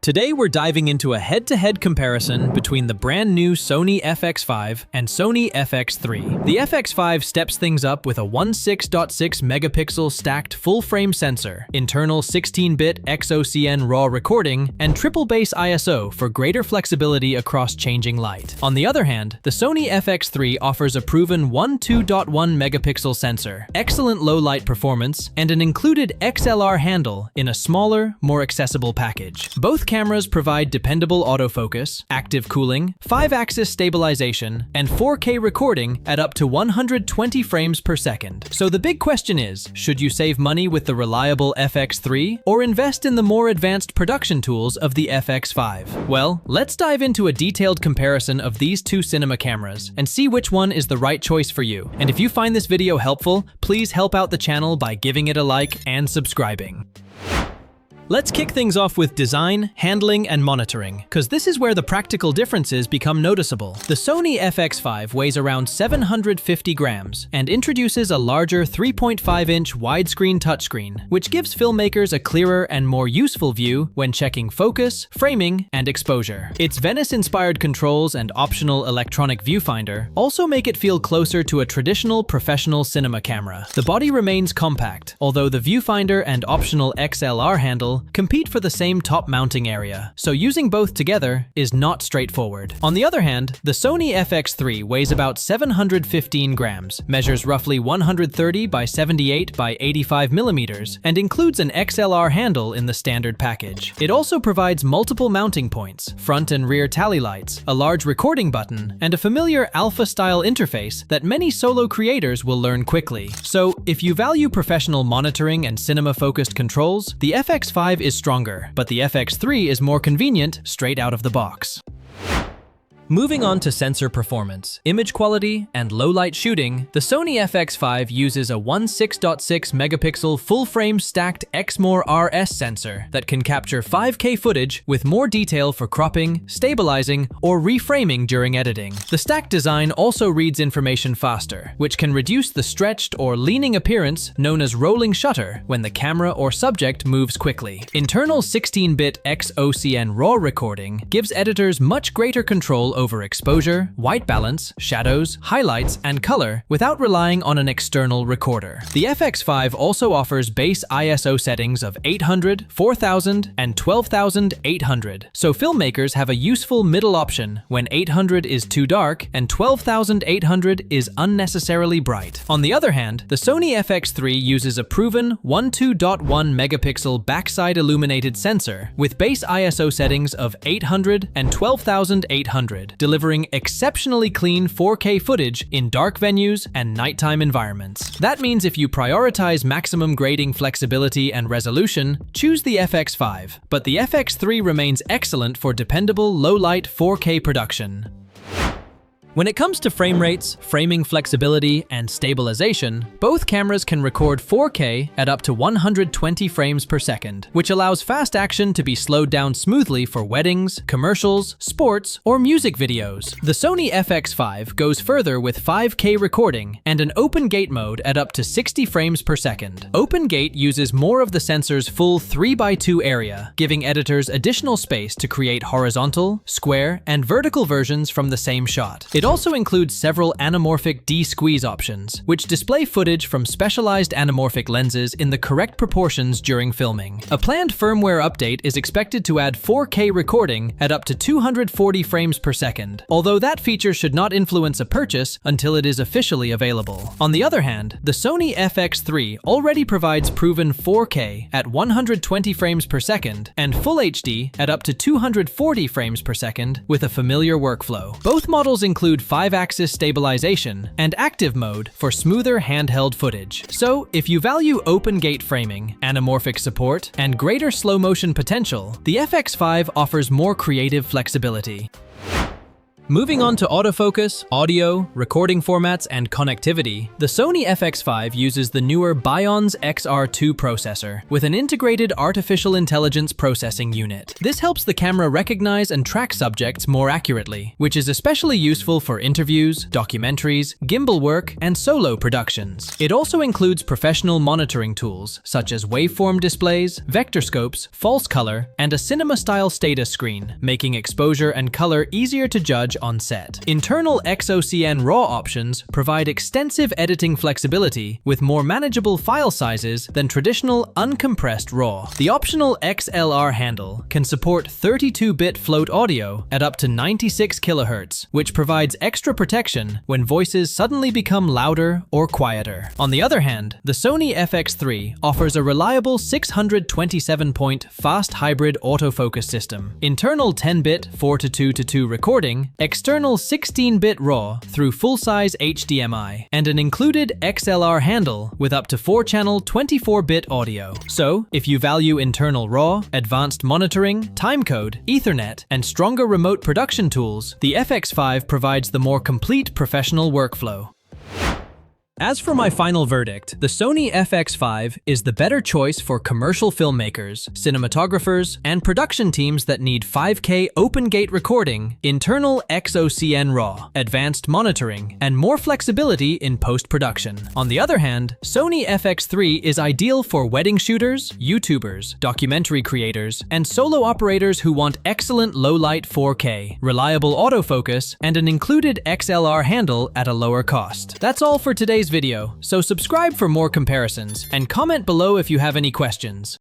Today we're diving into a head-to-head comparison between the brand new Sony FX5 and Sony FX3. The FX5 steps things up with a 16.6 megapixel stacked full-frame sensor, internal 16-bit XOCN RAW recording, and triple base ISO for greater flexibility across changing light. On the other hand, the Sony FX3 offers a proven 12.1 megapixel sensor, excellent low-light performance, and an included XLR handle in a smaller, more accessible package. Both cameras provide dependable autofocus, active cooling, 5-axis stabilization, and 4K recording at up to 120 frames per second. So the big question is, should you save money with the reliable FX3 or invest in the more advanced production tools of the FX5? Well, let's dive into a detailed comparison of these two cinema cameras and see which one is the right choice for you. And if you find this video helpful, please help out the channel by giving it a like and subscribing. Let's kick things off with design, handling, and monitoring, because this is where the practical differences become noticeable. The Sony FX5 weighs around 750 grams and introduces a larger 3.5-inch widescreen touchscreen, which gives filmmakers a clearer and more useful view when checking focus, framing, and exposure. Its Venice-inspired controls and optional electronic viewfinder also make it feel closer to a traditional professional cinema camera. The body remains compact, although the viewfinder and optional XLR handle compete for the same top mounting area, so using both together is not straightforward. On the other hand, the Sony FX3 weighs about 715 grams, measures roughly 130 by 78 by 85 millimeters, and includes an XLR handle in the standard package. It also provides multiple mounting points, front and rear tally lights, a large recording button, and a familiar alpha-style interface that many solo creators will learn quickly. So, if you value professional monitoring and cinema-focused controls, the FX5 is stronger, but the FX3 is more convenient straight out of the box. Moving on to sensor performance, image quality, and low-light shooting, the Sony FX5 uses a 16.6 megapixel full-frame stacked Exmor RS sensor that can capture 5K footage with more detail for cropping, stabilizing, or reframing during editing. The stacked design also reads information faster, which can reduce the stretched or leaning appearance known as rolling shutter when the camera or subject moves quickly. Internal 16-bit XOCN RAW recording gives editors much greater control over exposure, white balance, shadows, highlights, and color without relying on an external recorder. The FX5 also offers base ISO settings of 800, 4000, and 12800, so filmmakers have a useful middle option when 800 is too dark and 12800 is unnecessarily bright. On the other hand, the Sony FX3 uses a proven 12.1 megapixel backside illuminated sensor with base ISO settings of 800 and 12800. Delivering exceptionally clean 4K footage in dark venues and nighttime environments. That means if you prioritize maximum grading flexibility and resolution, choose the FX5, but the FX3 remains excellent for dependable low-light 4K production. When it comes to frame rates, framing flexibility, and stabilization, both cameras can record 4K at up to 120 frames per second, which allows fast action to be slowed down smoothly for weddings, commercials, sports, or music videos. The Sony FX5 goes further with 5K recording and an open gate mode at up to 60 frames per second. Open gate uses more of the sensor's full 3x2 area, giving editors additional space to create horizontal, square, and vertical versions from the same shot. It also includes several anamorphic de-squeeze options, which display footage from specialized anamorphic lenses in the correct proportions during filming. A planned firmware update is expected to add 4K recording at up to 240 frames per second, although that feature should not influence a purchase until it is officially available. On the other hand, the Sony FX3 already provides proven 4K at 120 frames per second and Full HD at up to 240 frames per second with a familiar workflow. Both models include 5-axis stabilization and active mode for smoother handheld footage. So, if you value open gate framing, anamorphic support, and greater slow motion potential, the FX5 offers more creative flexibility. Moving on to autofocus, audio, recording formats, and connectivity, the Sony FX5 uses the newer Bionz XR2 processor with an integrated artificial intelligence processing unit. This helps the camera recognize and track subjects more accurately, which is especially useful for interviews, documentaries, gimbal work, and solo productions. It also includes professional monitoring tools such as waveform displays, vector scopes, false color, and a cinema-style status screen, making exposure and color easier to judge on set. Internal XOCN RAW options provide extensive editing flexibility with more manageable file sizes than traditional uncompressed RAW. The optional XLR handle can support 32-bit float audio at up to 96 kHz, which provides extra protection when voices suddenly become louder or quieter. On the other hand, the Sony FX3 offers a reliable 627-point fast hybrid autofocus system, internal 10-bit 4:2:2 recording, external 16-bit RAW through full-size HDMI, and an included XLR handle with up to 4-channel 24-bit audio. So, if you value internal RAW, advanced monitoring, timecode, Ethernet, and stronger remote production tools, the FX5 provides the more complete professional workflow. As for my final verdict, the Sony FX5 is the better choice for commercial filmmakers, cinematographers, and production teams that need 5K open-gate recording, internal XOCN RAW, advanced monitoring, and more flexibility in post-production. On the other hand, Sony FX3 is ideal for wedding shooters, YouTubers, documentary creators, and solo operators who want excellent low-light 4K, reliable autofocus, and an included XLR handle at a lower cost. That's all for today's video, so subscribe for more comparisons and comment below if you have any questions.